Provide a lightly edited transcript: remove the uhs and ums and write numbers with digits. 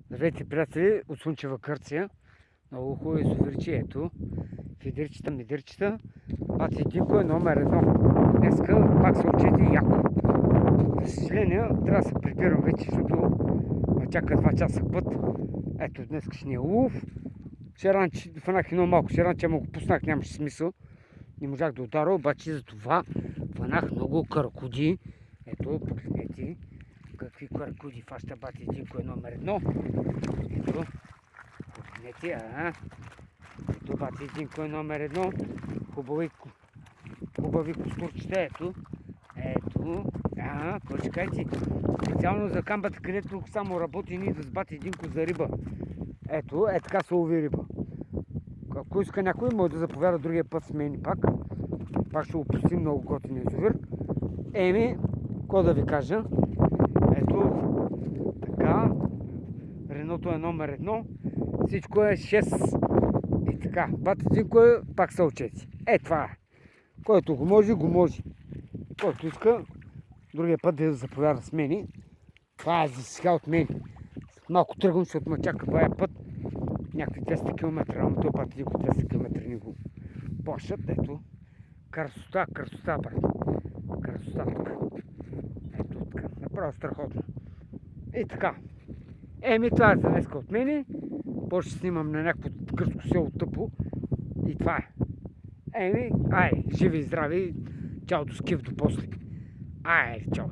Здравейте, приятели, от Слънчева Гърция. Много хубаво язовирче, ето. Фидерчета, мидерчета. Бати Динко е номер едно. Днеска пак се отчети яко. За съжаление, трябва да се прибирам вече, защото ме чака 2 часа път. Ето, днескашния улов. Вчера фанах едно малко, вчера му го пуснах, нямаше смисъл. Не можах да ударя, обаче за това фанах много каракуди. Ето, погледнете какви каракуди фаща Бати Динко е номер едно. Ето, погледнете, ето Бати Динко е номер едно. Хубави костурчета, ето. Ето, почекайте. Специално за камбата, където само работи ни с Бати Динко за риба. Ето, така се лови риба. Ако иска някой, може да заповяда другия път с мен пак. Пак ще го пустим, много готин язовир. Какво да ви кажа? Ето, така. Реното е номер едно. Всичко е 6. И така, Бати Динко е пак са отчети. Това е. Който го може, го може. Който иска, другия път да заповяда с мен. Това е за сега от мен. Малко тръгвам, защото ме чака бая път. Някакви 200 км, ама този Бати Динко 200 км не го плащат. Ето, красота, брат. Красота тук. Ето така, направо страхотно. И така. Това е за днеска от мене. После ще снимам на някакво гръцко село тъпо. И това е. Живи и здрави. Чао до скиф до после. Чао.